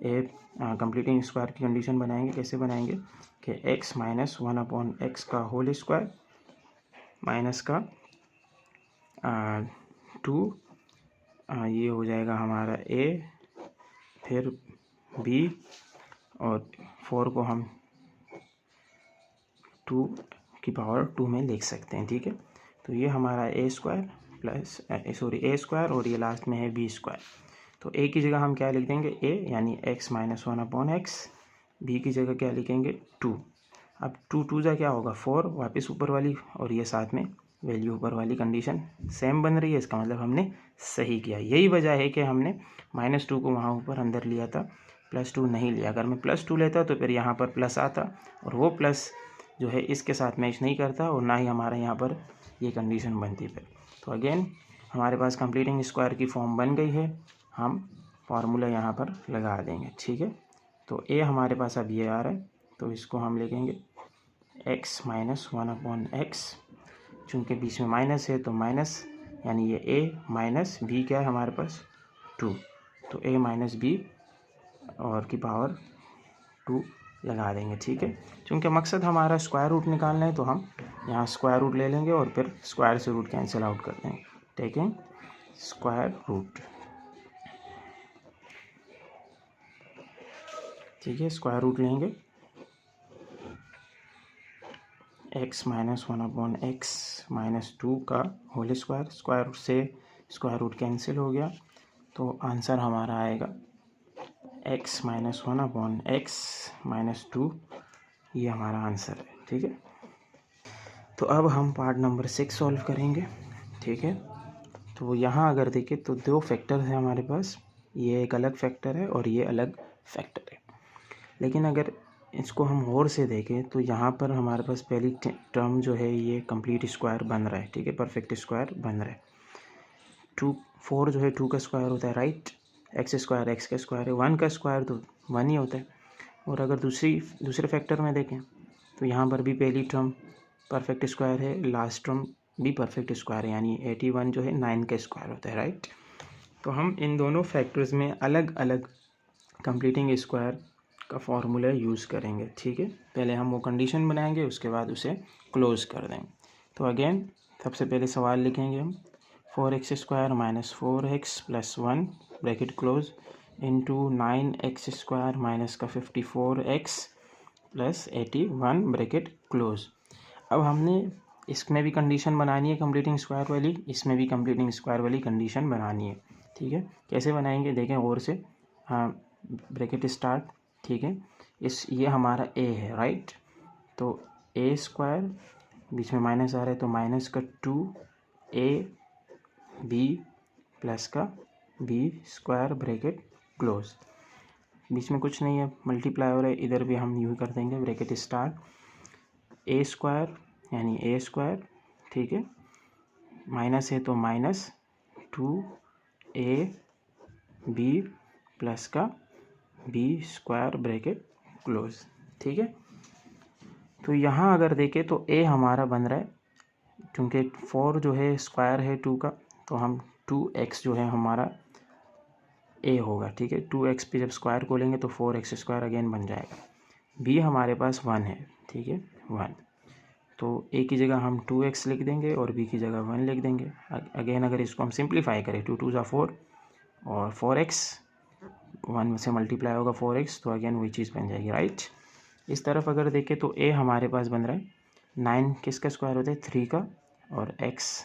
ए कंप्लीटिंग स्क्वायर की कंडीशन बनाएंगे। कैसे बनाएंगे कि x माइनस 1/x का होल स्क्वायर माइनस का 2 ये हो जाएगा हमारा a, फिर b और 4 को हम 2 की पावर 2 में लिख सकते हैं, ठीक है। तो ये हमारा a square plus a square और ये लास्ट में है b स्क्वायर। तो a की जगह हम क्या लिख देंगे, a यानी x माइनस 1/x, b की जगह क्या लिखेंगे 2। अब 2 जा क्या होगा 4, वापस ऊपर वाली और ये साथ में वैल्यू ऊपर वाली कंडीशन सेम बन रही है, इसका मतलब हमने सही किया। यही वजह है कि हमने -2 को वहाँ ऊपर अंदर लिया था, +2 नहीं लिया। अगर मैं +2 लेता तो फिर यहाँ पर प्लस आता और वो प्लस जो है इसके साथ मैच नहीं करता और ना ही हमारे यहाँ पर ये कंडीशन बनती फिर। तो अगेन हमारे पास कंप्लीटिंग स्क्वायर की फॉर्म बन गई है, हम फार्मूला यहाँ पर लगा देंगे, ठीक है। तो a हमारे पास अब ये आ रहा है, तो इसको हम लिखेंगे x माइनस 1/x, चूँकि बीच में माइनस है तो माइनस, यानी ये a माइनस b क्या है हमारे पास 2, तो a माइनस b और की पावर 2 लगा देंगे, ठीक है। चूँकि मकसद हमारा स्क्वायर रूट निकालना है तो हम यहाँ स्क्वायर रूट ले लेंगे और फिर स्क्वायर से रूट कैंसिल आउट कर देंगे, टेकिंग स्क्वायर रूट, ठीक है। स्क्वायर रूट लेंगे x माइनस 1/x माइनस 2 का होल स्क्वायर, स्क्वायर रूट से स्क्वायर रूट कैंसिल हो गया, तो आंसर हमारा आएगा x माइनस 1/x माइनस 2, ये हमारा आंसर है, ठीक है। तो अब हम पार्ट नंबर 6 सॉल्व करेंगे, ठीक है। तो यहाँ अगर देखें तो 2 फैक्टर है हमारे पास, ये एक अलग फैक्टर है और ये अलग फैक्टर है। लेकिन अगर इसको हम और से देखें तो यहाँ पर हमारे पास पहली टर्म जो है ये कंप्लीट स्क्वायर बन रहा है, ठीक है, परफेक्ट स्क्वायर बन रहा है। 4 जो है 2 का स्क्वायर होता है, राइट। x स्क्वायर x का स्क्वायर है, 1 का स्क्वायर तो 1 ही होता है। और अगर दूसरे फैक्टर में देखें तो यहाँ पर भी पहली टर्म परफेक्ट स्क्वायर है, लास्ट टर्म भी परफेक्ट स्क्वायर है, यानी 81 जो है 9 का स्क्वायर होता है, राइट। तो हम इन दोनों फैक्टर्स में अलग अलग कंप्लीटिंग स्क्वायर का फॉर्मूला यूज़ करेंगे, ठीक है। पहले हम वो कंडीशन बनाएंगे, उसके बाद उसे क्लोज कर देंगे। तो अगेन सबसे पहले सवाल लिखेंगे हम 4x square minus 4x plus 1 bracket close into 9x square minus का 54x प्लस 81 ब्रैकेट क्लोज। अब हमने इसमें भी कंडीशन बनानी है कंप्लीटिंग स्क्वायर वाली, इसमें भी कंप्लीटिंग स्क्वायर वाली कंडीशन बनानी है, ठीक है। कैसे बनाएंगे देखें और से, हाँ, ब्रैकेट स्टार्ट, ठीक है। ये हमारा a है, राइट। तो a स्क्वायर, बीच में माइनस आ रहा है तो माइनस का 2ab प्लस का b स्क्वायर ब्रैकेट क्लोज, बीच में कुछ नहीं है, मल्टीप्लाई हो रहा है, इधर भी हम यूँ कर देंगे ब्रैकेट स्टार्ट, a स्क्वायर यानी a स्क्वायर, ठीक है, माइनस है तो माइनस 2ab प्लस का b स्क्वायर ब्रैकेट क्लोज, ठीक है। तो यहाँ अगर देखें तो a हमारा बन रहा है, क्योंकि 4 जो है स्क्वायर है 2 का, तो हम 2x जो है हमारा a होगा, ठीक है। 2x पे जब स्क्वायर को लेंगे तो 4x स्क्वायर अगेन बन जाएगा। b हमारे पास 1 है, ठीक है, 1, तो a की जगह हम 2x लिख देंगे और b की जगह 1 लिख देंगे। अगेन अगर इसको हम सिंप्लीफाई करें 2 2 4 और 4x 1 से मल्टीप्लाई होगा 4x, तो अगेन वही चीज़ बन जाएगी, राइट। इस तरफ अगर देखें तो a हमारे पास बन रहा है 9 किसका स्क्वायर होता है 3 का, और x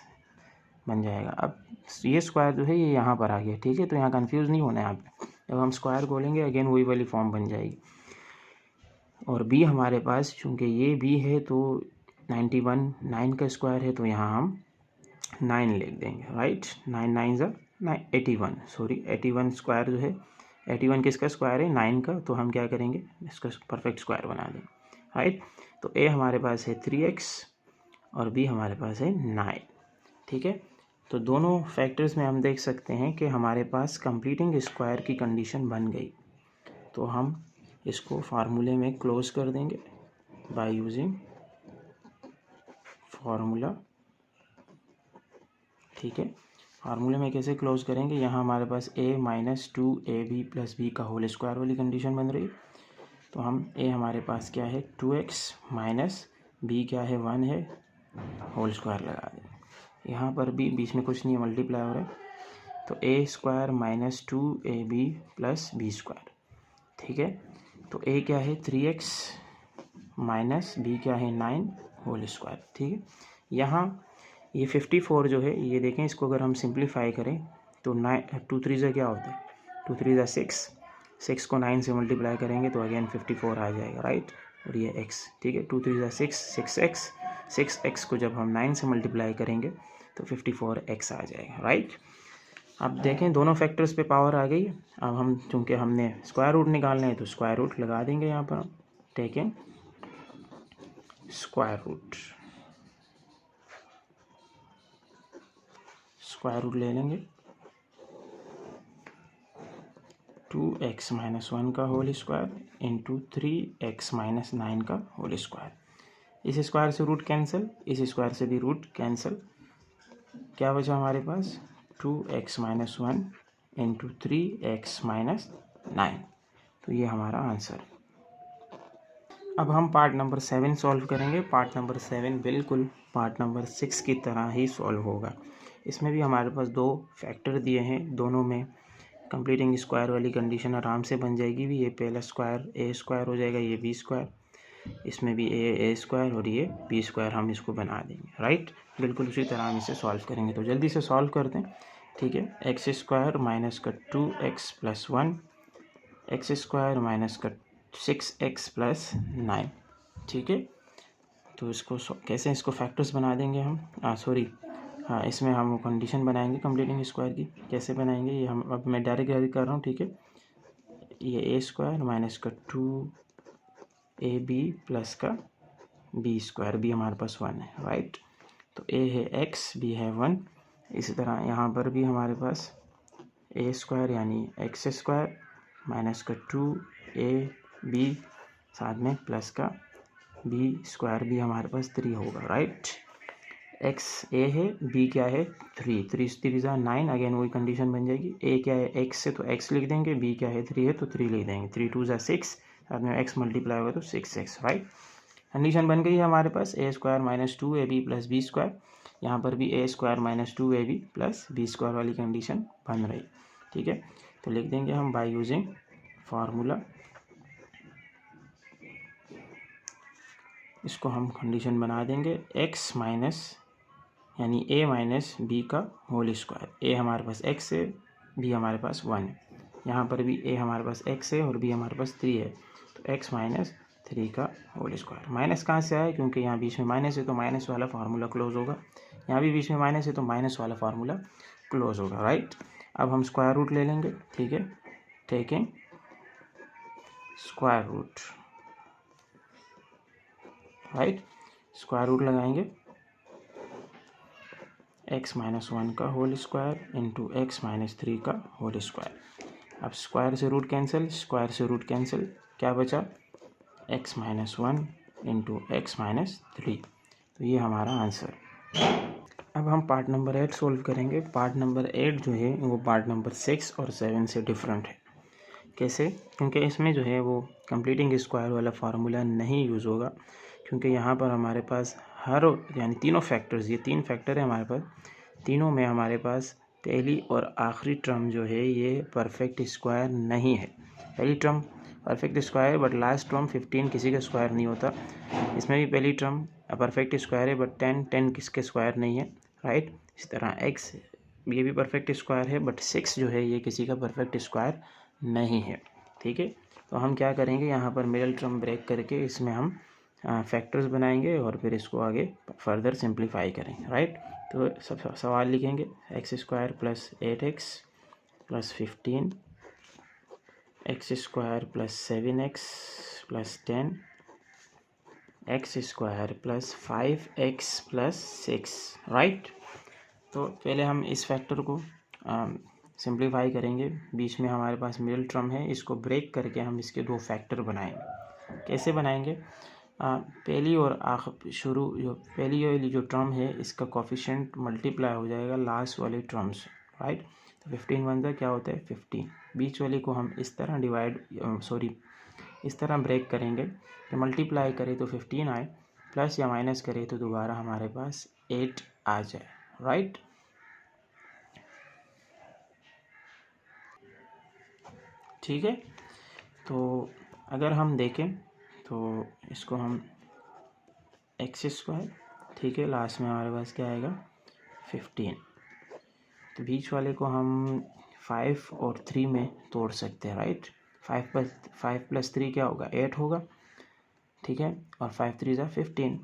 बन जाएगा। अब ये स्क्वायर जो है ये यहाँ पर आ गया, ठीक है, तो यहाँ कंफ्यूज नहीं होना है यहाँ पे। जब हम स्क्वायर खोलेंगे अगेन वही वाली फॉर्म बन जाएगी। और बी हमारे पास, चूँकि ये बी है तो 91 9 का स्क्वायर है, तो यहाँ हम 9 लिख देंगे, राइट। 9 9 ज़ा 81, सॉरी 81 स्क्वायर जो है, 81 किसका स्क्वायर है, 9 का, तो हम क्या करेंगे, इसका परफेक्ट स्क्वायर बना देंगे, राइट। तो ए हमारे पास है 3x और बी हमारे पास है 9, ठीक है। तो दोनों फैक्टर्स में हम देख सकते हैं कि हमारे पास कंप्लीटिंग स्क्वायर की कंडीशन बन गई। तो हम इसको फार्मूले में क्लोज कर देंगे बाय यूजिंग फार्मूला, ठीक है। फार्मूले में कैसे क्लोज करेंगे, यहाँ हमारे पास a minus 2ab plus b का होल स्क्वायर वाली कंडीशन बन रही। तो हम a हमारे पास क्या है 2x माइनस b क्या है 1 है, होल स्क्वायर लगा दें। यहाँ पर भी बीच में कुछ नहीं मल्टीप्लाई हो रहा है, तो a square minus 2ab plus b square, ठीक है। तो a क्या है 3x माइनस b क्या है 9 होल स्क्वायर, ठीक है। यहाँ ये 54 जो है, ये देखें, इसको अगर हम सिंप्लीफाई करें तो 2 3 से क्या होता है, 2 3 से 6 को 9 से मल्टीप्लाई करेंगे तो अगेन 54 आ जाएगा, राइट। और ये x, ठीक है, 2 3 से 6 6x को जब हम 9 से मल्टीप्लाई करेंगे तो 54x आ जाएगा, राइट। अब देखें दोनों फैक्टर्स पे पावर आ गई। अब हम चूँकि हमने स्क्वायर रूट निकालना है तो स्क्वायर रूट लगा देंगे यहाँ पर, ठीक है। स्क्वायर रूट ले लेंगे 2x माइनस 1 का whole square into 3x minus 9 का होल स्क्वायर। इस स्क्वायर से रूट कैंसिल, इस स्क्वायर से भी रूट कैंसिल, क्या बचा हमारे पास 2x minus 1 into 3x minus 9। तो ये हमारा आंसर है। अब हम पार्ट नंबर 7 सॉल्व करेंगे। पार्ट नंबर 7 बिल्कुल पार्ट नंबर 6 की तरह ही सॉल्व होगा। इसमें भी हमारे पास दो फैक्टर दिए हैं, दोनों में कंप्लीटिंग स्क्वायर वाली कंडीशन आराम से बन जाएगी। भी ये पहला स्क्वायर ए स्क्वायर हो जाएगा, ये बी स्क्वायर, इसमें भी ए स्क्वायर और ये बी स्क्वायर, हम इसको बना देंगे, राइट। बिल्कुल उसी तरह हम इसे सॉल्व करेंगे। तो जल्दी से सॉल्व करते हैं, ठीक है। एक्स स्क्वायर माइनस का 2x plus 1, x square minus का 6x प्लस 9, ठीक है। तो इसको कैसे इसको फैक्टर्स बना देंगे हम, हाँ, इसमें हम कंडीशन बनाएंगे कंप्लीटिंग स्क्वायर की। कैसे बनाएंगे ये हम, अब मैं डायरेक्ट कर रहा हूँ, ठीक है। ये ए स्क्वायर माइनस का 2ab प्लस का बी स्क्वायर, बी हमारे पास 1 है, राइट। तो ए है x, बी है 1। इसी तरह यहाँ पर भी हमारे पास ए स्क्वायर यानी एक्स स्क्वायर माइनस का 2ab साथ में प्लस का बी स्क्वायर, भी हमारे पास 3 होगा, राइट। एक्स ए है, बी क्या है 3 3 ज़ा 9, अगेन वही कंडीशन बन जाएगी। ए क्या है एक्स से तो एक्स लिख देंगे, बी क्या है 3 है तो 3 लिख देंगे। 3 2 ज़ा 6, साथ में एक्स मल्टीप्लाई होगा तो 6x, राइट। कंडीशन बन गई है हमारे पास a square minus 2ab plus b square. यहाँ पर भी a square minus 2ab plus b square वाली कंडीशन बन रही, ठीक है। तो लिख देंगे हम बाय यूजिंग फार्मूला, इसको हम कंडीशन बना देंगे x माइनस यानी a माइनस बी का होल स्क्वायर। a हमारे पास x है, b हमारे पास 1 है। यहाँ पर भी a हमारे पास x है और b हमारे पास 3 है, तो x माइनस 3 का होल स्क्वायर। माइनस कहाँ से आया, क्योंकि यहाँ बीच में माइनस है तो माइनस वाला फार्मूला क्लोज होगा, यहाँ भी बीच में माइनस है तो माइनस वाला फार्मूला क्लोज होगा, राइट। अब हम स्क्वायर रूट ले लेंगे, ठीक है। Taking square root, right. Square root लगाएंगे x माइनस 1 का whole square into x minus 3 का होल स्क्वायर। अब स्क्वायर से रूट कैंसिल, स्क्वायर से रूट कैंसिल, क्या बचा x minus 1 into x minus 3। तो ये हमारा आंसर। अब हम पार्ट नंबर 8 सोल्व करेंगे। पार्ट नंबर 8 जो है वो पार्ट नंबर 6 और 7 से डिफरेंट है। कैसे, क्योंकि इसमें जो है वो कंप्लीटिंग स्क्वायर वाला फार्मूला नहीं यूज़ होगा, क्योंकि यहाँ पर हमारे पास यानी तीनों फैक्टर्स, ये 3 फैक्टर है हमारे पास, तीनों में हमारे पास पहली और आखिरी टर्म जो है ये परफेक्ट स्क्वायर नहीं है। पहली टर्म परफेक्ट स्क्वायर है बट लास्ट टर्म 15 किसी का स्क्वायर नहीं होता। इसमें भी पहली टर्म परफेक्ट स्क्वायर है बट 10 किसके स्क्वायर नहीं है, राइट। इस तरह x ये भी परफेक्ट स्क्वायर है, बट 6 जो है ये किसी का परफेक्ट स्क्वायर नहीं है, ठीक है। तो हम क्या करेंगे, यहाँ पर मिडिल टर्म ब्रेक करके इसमें हम फैक्टर्स बनाएंगे और फिर इसको आगे फर्दर सिंप्लीफाई करेंगे, राइट। तो सब सवाल लिखेंगे, x² plus 8x plus 15, x² plus 7x plus 10, x² plus 5x plus 6, right. तो पहले हम इस फैक्टर को सिंप्लीफाई करेंगे। बीच में हमारे पास मिडिल टर्म है, इसको ब्रेक करके हम इसके दो फैक्टर बनाएंगे। कैसे बनाएंगे, पहली और पहली वाली जो टर्म है इसका कोफिशिएंट मल्टीप्लाई हो जाएगा लास्ट वाली टर्म से, राइट। तो 15 बनता क्या होता है 15। बीच वाली को हम इस तरह इस तरह ब्रेक करेंगे कि मल्टीप्लाई करें तो 15 आए, प्लस या माइनस करें तो दोबारा हमारे पास 8 आ जाए, राइट। ठीक है, तो अगर हम देखें तो इसको हम x², ठीक है, लास्ट में हमारे पास क्या आएगा 15। तो बीच वाले को हम 5 और 3 में तोड़ सकते हैं, राइट। 5 प्लस 3 क्या होगा 8 होगा, ठीक है, और 5 3 ज़ा 15,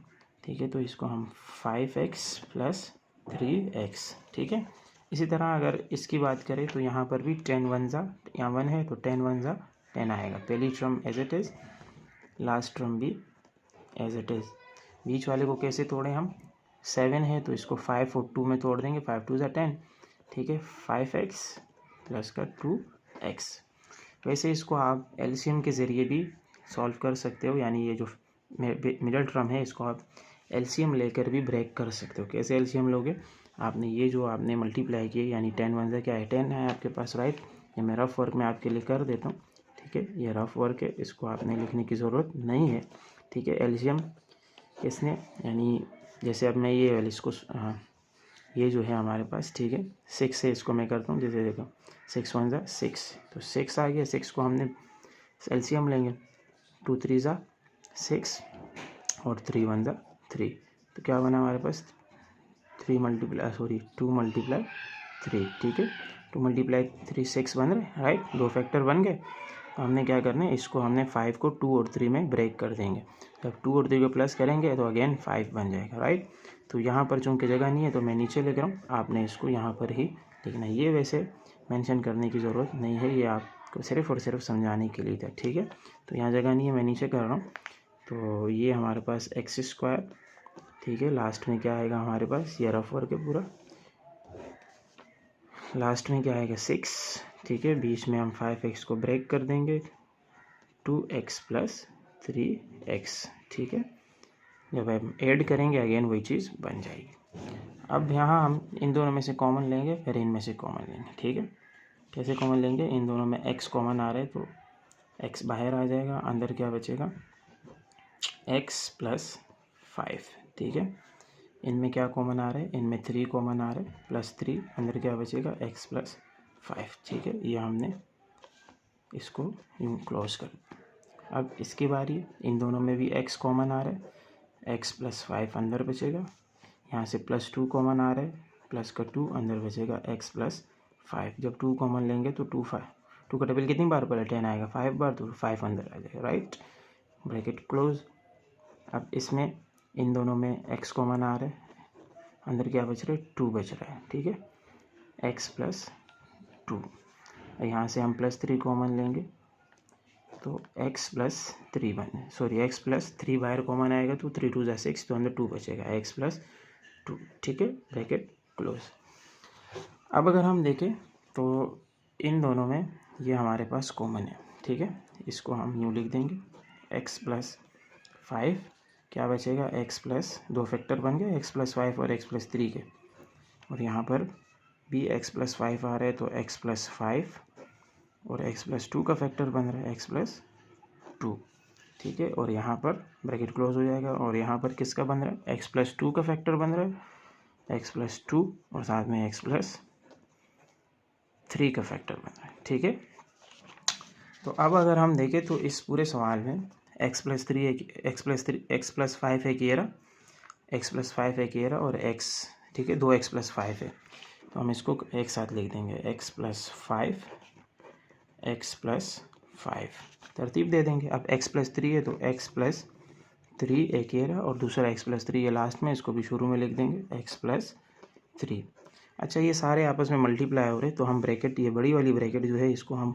ठीक है। तो इसको हम 5x प्लस 3x, ठीक है। इसी तरह अगर इसकी बात करें तो यहाँ पर भी 10 1 ज़ा, यहाँ 1 है तो 10 1 ज़ा 10 आएगा। पहली term as it is, last term भी एज इट इज़। बीच वाले को कैसे तोड़ें हम, 7 है तो इसको 5 और 2 में तोड़ देंगे, 5 2 ज़ा 10, ठीक है, 5x प्लस का 2x। वैसे इसको आप एलसीएम के ज़रिए भी सॉल्व कर सकते हो, यानी ये जो मिडिल टर्म है इसको आप एलसीएम लेकर भी ब्रेक कर सकते हो। कैसे एलसीएम लोगे, आपने ये जो आपने मल्टीप्लाई किए, यानी 10 1 ज़ा क्या है 10 है आपके पास, राइट। ये मैं रफ वर्क में आपके लिए कर देता हूँ, ठीक है, ये रफ वर्क है, इसको आपने लिखने की ज़रूरत नहीं है, ठीक है। एलसीएम इसने, यानी जैसे अब मैं ये इसको ये जो है हमारे पास, ठीक है, 6 से इसको मैं करता हूँ, जैसे देखो 6 1 ज़ा 6, तो 6 आ गया। 6 को हमने एलसीएम लेंगे, 2 3 ज़ा 6 और 3 1 ज़ा 3, तो क्या बना हमारे पास 2 मल्टीप्लाई 3, ठीक है, 2 मल्टीप्लाई 3 6 बन रहे, राइट। दो फैक्टर बन गए। तो हमने क्या करना है, इसको हमने 5 को 2 और 3 में ब्रेक कर देंगे। जब 2 और 3 को प्लस करेंगे तो अगेन 5 बन जाएगा, राइट। तो यहाँ पर चूँकि जगह नहीं है तो मैं नीचे लिख रहा हूँ, आपने इसको यहाँ पर ही लिखना है। ये वैसे मेंशन करने की ज़रूरत नहीं है, ये आपको सिर्फ और सिर्फ समझाने के लिए था, ठीक है। तो यहाँ जगह नहीं है, मैं नीचे कर रहा हूँ। तो ये हमारे पास x², ठीक है, लास्ट में क्या आएगा हमारे पास, ये रफ वर्क है पूरा, लास्ट में क्या आएगा 6, ठीक है। बीच में हम 5x को ब्रेक कर देंगे, 2x प्लस 3x, ठीक है। जब हम ऐड करेंगे अगेन वही चीज़ बन जाएगी। अब यहाँ हम इन दोनों में से कॉमन लेंगे, फिर इनमें से कॉमन लेंगे, ठीक है। कैसे कॉमन लेंगे, इन दोनों में x कॉमन आ रहा है तो x बाहर आ जाएगा, अंदर क्या बचेगा x प्लस 5, ठीक है। इनमें क्या कॉमन आ रहा है, इनमें 3 कॉमन आ रहा है, प्लस 3, अंदर क्या बचेगा x प्लस 5, ठीक है। ये हमने इसको यूँ क्लोज कर। अब इसकी बारी, इन दोनों में भी x कॉमन आ रहा है, x प्लस 5 अंदर बचेगा, यहाँ से प्लस 2 कॉमन आ रहा है, प्लस का 2 अंदर बचेगा, x प्लस 5। जब 2 कॉमन लेंगे तो 2 का टेबल कितनी बार पहले 10 आएगा 5 बार, तो 5 अंदर आ जाएगा, राइट, ब्रैकेट क्लोज। अब इसमें इन दोनों में x कॉमन आ रहा है, अंदर क्या बच रहा है 2 बच रहा है, ठीक है, x प्लस 2। यहाँ से हम प्लस 3 कॉमन लेंगे तो x प्लस 3 x प्लस 3 बाहर कॉमन आएगा तो 3 2 ज़ा 6, तो अंदर 2 बचेगा, x प्लस 2, ठीक है, ब्रैकेट क्लोज। अब अगर हम देखें तो इन दोनों में ये हमारे पास कॉमन है, ठीक है। इसको हम यूँ लिख देंगे, x प्लस 5 क्या बचेगा, x प्लस, दो फैक्टर बन गए x प्लस 5 और x प्लस 3 के, और यहाँ पर भी x प्लस 5 आ रहा है तो x प्लस 5 और x प्लस 2 का फैक्टर बन रहा है x प्लस 2, ठीक है। और यहाँ पर ब्रैकेट क्लोज हो जाएगा, और यहाँ पर किसका बन रहा है, x प्लस 2 का फैक्टर बन रहा है, x प्लस 2 और साथ में x प्लस 3 का फैक्टर बन रहा है, ठीक है। तो अब अगर हम देखें तो इस पूरे सवाल में x प्लस 5 एक ये रहा, x प्लस 5 एक ये रहा, और x ठीक है, 2x+5 है, तो हम इसको एक साथ लिख देंगे x+5 x+5 तरतीब दे देंगे। अब x+3 है तो x+3 एक ये रहा और दूसरा x+3 ये लास्ट में, इसको भी शुरू में लिख देंगे x+3। अच्छा, ये सारे आपस में मल्टीप्लाई हो रहे, तो हम ब्रैकेट, ये बड़ी वाली ब्रैकेट जो है इसको हम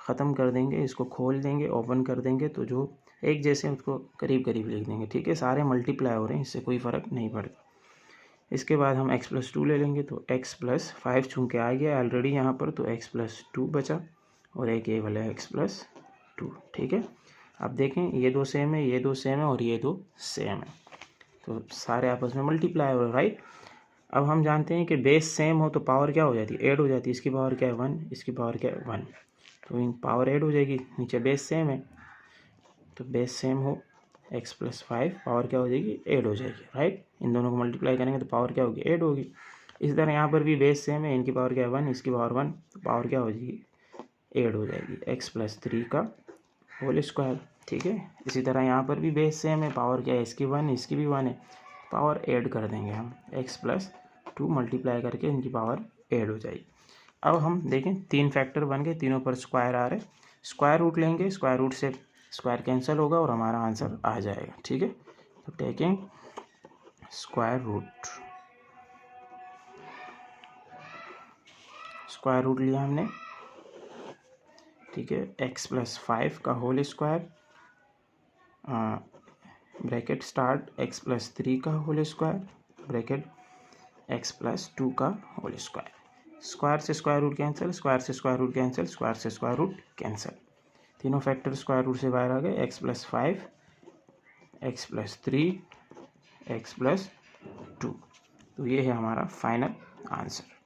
ख़त्म कर देंगे, इसको खोल देंगे, ओपन कर देंगे, तो जो एक जैसे उसको करीब करीब लिख देंगे। ठीक है, सारे मल्टीप्लाई हो रहे हैं, इससे कोई फ़र्क नहीं पड़ता। इसके बाद हम x+2 ले लेंगे, तो x+5 चूँकि आ गया ऑलरेडी यहाँ पर, तो x+2 बचा और एक ये वाला x+2। ठीक है, अब देखें ये दो सेम है, ये दो सेम है और ये दो सेम है, तो सारे आपस में मल्टीप्लाई हो रहे, राइट। अब हम जानते हैं कि बेस सेम हो तो पावर क्या हो जाती है, ऐड हो जाती है। इसकी पावर क्या है 1, इसकी पावर क्या है 1, तो इन पावर ऐड हो जाएगी, नीचे बेस सेम है, तो बेस सेम हो x+5 पावर क्या हो जाएगी, ऐड हो जाएगी, राइट। इन दोनों को मल्टीप्लाई करेंगे तो पावर क्या होगी, ऐड होगी। इसी तरह यहाँ पर भी बेस सेम है, इनकी पावर क्या है 1, इसकी पावर 1, तो पावर क्या हो जाएगी, ऐड हो जाएगी, x+3 का होल स्क्वायर। ठीक है, इसी तरह यहाँ पर भी बेस सेम है, पावर क्या है इसकी 1, इसकी भी 1 है, पावर ऐड कर देंगे हम, x+2 मल्टीप्लाई करके इनकी पावर ऐड हो जाएगी। अब हम देखें 3 फैक्टर बन गए, तीनों पर स्क्वायर आ रहे, स्क्वायर रूट लेंगे, स्क्वायर रूट से स्क्वायर कैंसिल होगा और हमारा आंसर आ जाएगा। ठीक है, तो टेकिंग स्क्वायर रूट लिया हमने। ठीक है, x+5 का whole square, bracket start x+3 का होल स्क्वायर, ब्रैकेट x+2 का होल स्क्वायर, स्क्वायर से स्क्वायर रूट कैंसिल, स्क्वायर से स्क्वायर रूट कैंसिल, स्क्वायर से स्क्वायर रूट कैंसिल, तीनों फैक्टर स्क्वायर रूट से बाहर आ गए, x+5 x+3 x+2, तो ये है हमारा फाइनल आंसर।